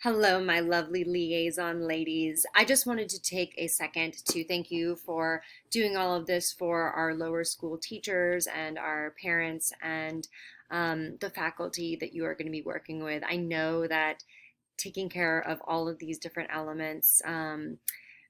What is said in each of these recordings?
Hello, my lovely liaison ladies. I just wanted to take a second to thank you for doing all of this for our lower school teachers and our parents and the faculty that you are going to be working with. I know that taking care of all of these different elements,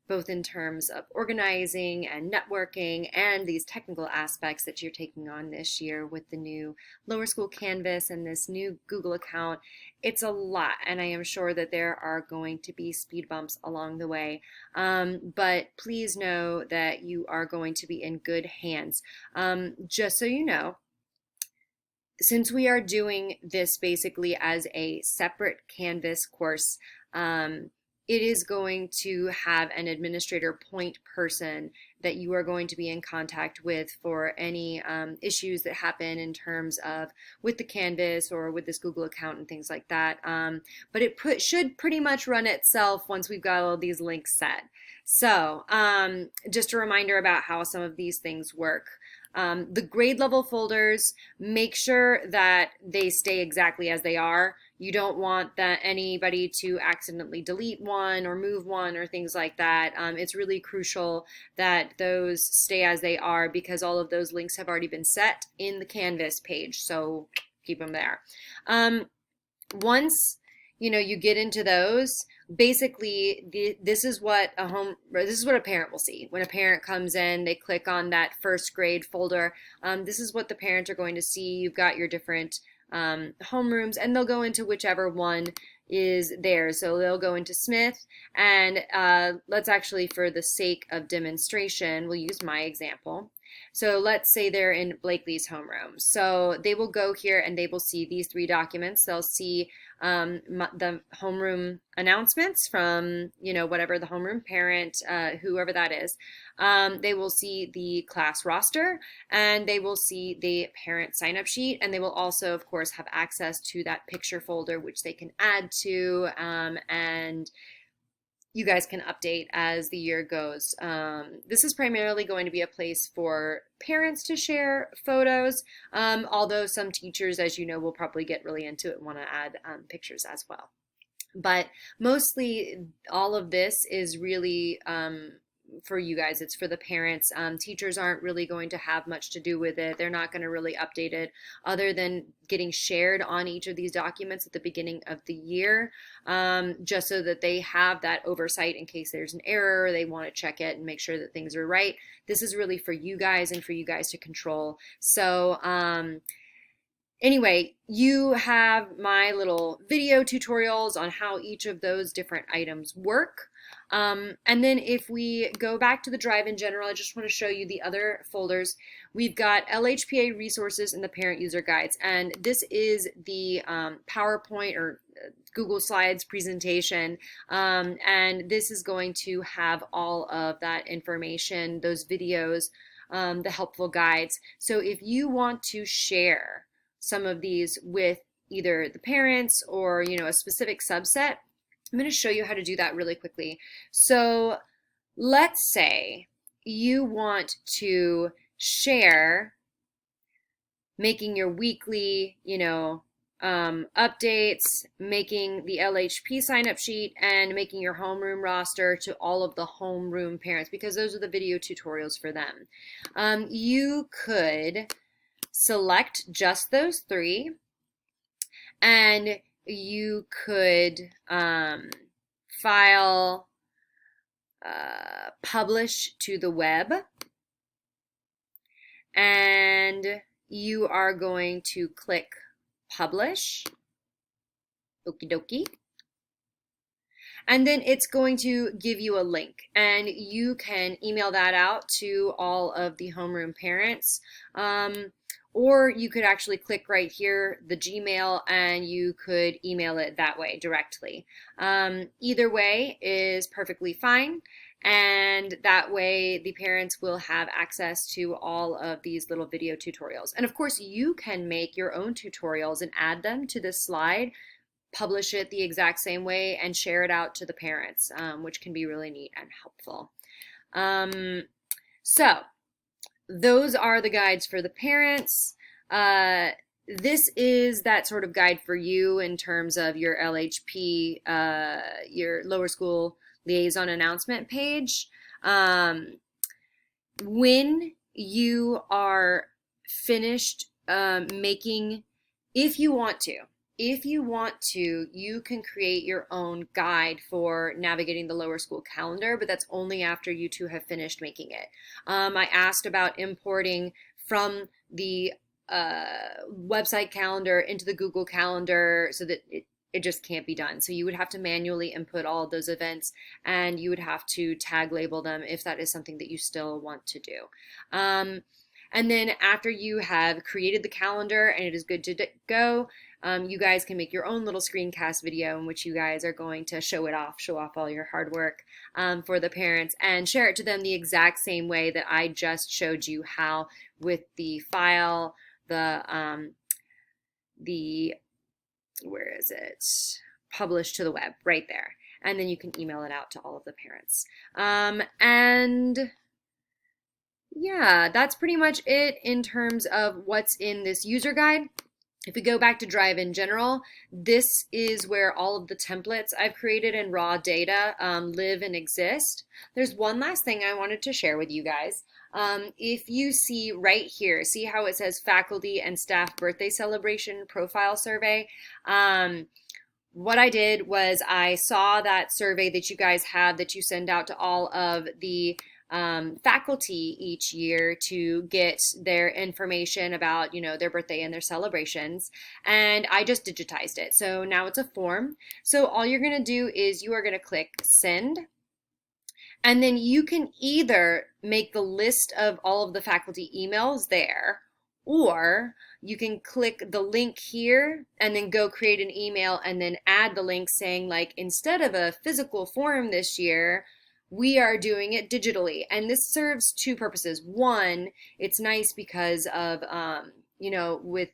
both in terms of organizing and networking and these technical aspects that you're taking on this year with the new lower school Canvas and this new Google account. It's a lot, and I am sure that there are going to be speed bumps along the way. But please know that you are going to be in good hands. Just so you know, since we are doing this basically as a separate Canvas course, it is going to have an administrator point person that you are going to be in contact with for any issues that happen in terms of with the Canvas or with this Google account and things like that. But it should pretty much run itself once we've got all these links set. So just a reminder about how some of these things work. The grade level folders, make sure that they stay exactly as they are. You don't want that anybody to accidentally delete one or move one or things like that. It's really crucial that those stay as they are because all of those links have already been set in the Canvas page, so keep them there. Once you get into those, basically this is what a parent will see when a parent comes in. They click on that first grade folder. This is what the parents are going to see. You've got your different homerooms, and they'll go into whichever one is there. So they'll go into Smith, and let's actually, for the sake of demonstration, we'll use my example. So let's say they're in Blakely's homeroom. So they will go here and they will see these three documents. They'll see the homeroom announcements from, whatever the homeroom parent, whoever that is. They will see the class roster, and they will see the parent sign-up sheet, and they will also, of course, have access to that picture folder, which they can add to, and you guys can update as the year goes. This is primarily going to be a place for parents to share photos, although some teachers, as you know, will probably get really into it and want to add pictures as well. But mostly all of this is really for you guys. It's for the parents. Teachers aren't really going to have much to do with it. They're not going to really update it other than getting shared on each of these documents at the beginning of the year, just so that they have that oversight in case there's an error, they want to check it and make sure that things are right. This is really for you guys and for you guys to control. So anyway, you have my little video tutorials on how each of those different items work. And then if we go back to the drive in general, I just want to show you the other folders. We've got LHPA resources and the parent user guides. And this is the PowerPoint or Google Slides presentation. And this is going to have all of that information, those videos, the helpful guides. So if you want to share some of these with either the parents or a specific subset, I'm going to show you how to do that really quickly. So let's say you want to share making your weekly updates, making the LHP sign-up sheet, and making your homeroom roster to all of the homeroom parents, because those are the video tutorials for them. You could select just those three, and you could file publish to the web, and you are going to click publish. Okie dokie. And then it's going to give you a link, and you can email that out to all of the homeroom parents. Or you could actually click right here, the Gmail, and you could email it that way directly. Either way is perfectly fine, and that way the parents will have access to all of these little video tutorials. And of course, you can make your own tutorials and add them to this slide, publish it the exact same way, and share it out to the parents, which can be really neat and helpful. So those are the guides for the parents. this is that sort of guide for you in terms of your LHP, your lower school liaison announcement page. Um, when you are finished making, if you want to, you can create your own guide for navigating the lower school calendar, but that's only after you two have finished making it. I asked about importing from the website calendar into the Google Calendar so that it just can't be done. So you would have to manually input all of those events and you would have to tag label them if that is something that you still want to do. And then after you have created the calendar and it is good to go, you guys can make your own little screencast video in which you guys are going to show off all your hard work for the parents and share it to them the exact same way that I just showed you how with the file, the where is it? Published to the web right there. And then you can email it out to all of the parents. And yeah, that's pretty much it in terms of what's in this user guide. If we go back to Drive in general, this is where all of the templates I've created in raw data live and exist. There's one last thing I wanted to share with you guys. If you see right here, see how it says faculty and staff birthday celebration profile survey? What I did was I saw that survey that you guys have that you send out to all of the faculty each year to get their information about, their birthday and their celebrations. And I just digitized it. So now it's a form. So all you're going to do is you are going to click send. And then you can either make the list of all of the faculty emails there, or you can click the link here and then go create an email and then add the link saying like, instead of a physical form this year, we are doing it digitally. And this serves two purposes. One, it's nice because of, with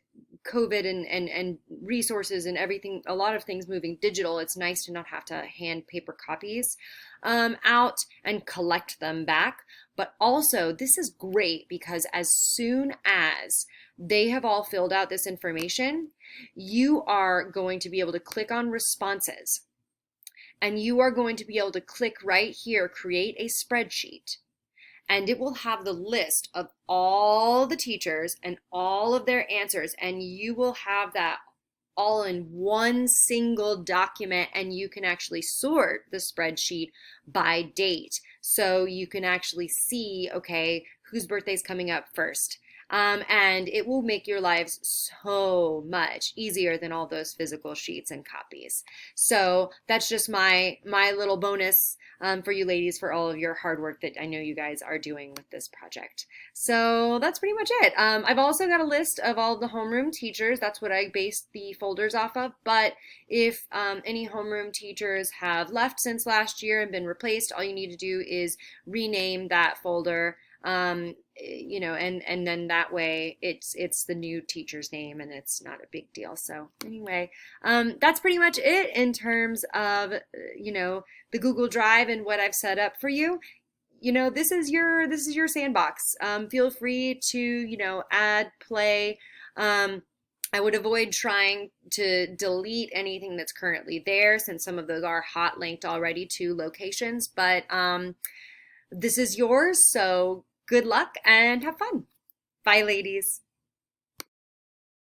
COVID and resources and everything, a lot of things moving digital, it's nice to not have to hand paper copies out and collect them back. But also, this is great because as soon as they have all filled out this information, you are going to be able to click on responses. And you are going to be able to click right here, create a spreadsheet. And it will have the list of all the teachers and all of their answers. And you will have that all in one single document. And you can actually sort the spreadsheet by date. So you can actually see, okay, whose birthday is coming up first. And it will make your lives so much easier than all those physical sheets and copies. So that's just my little bonus for you ladies for all of your hard work that I know you guys are doing with this project. So that's pretty much it. I've also got a list of all of the homeroom teachers. That's what I based the folders off of. But if any homeroom teachers have left since last year and been replaced, all you need to do is rename that folder. And then that way it's the new teacher's name and it's not a big deal. So anyway, that's pretty much it in terms of, the Google Drive and what I've set up for you. This is your sandbox. Feel free to, add, play. I would avoid trying to delete anything that's currently there since some of those are hot linked already to locations, but this is yours, so good luck and have fun. Bye, ladies.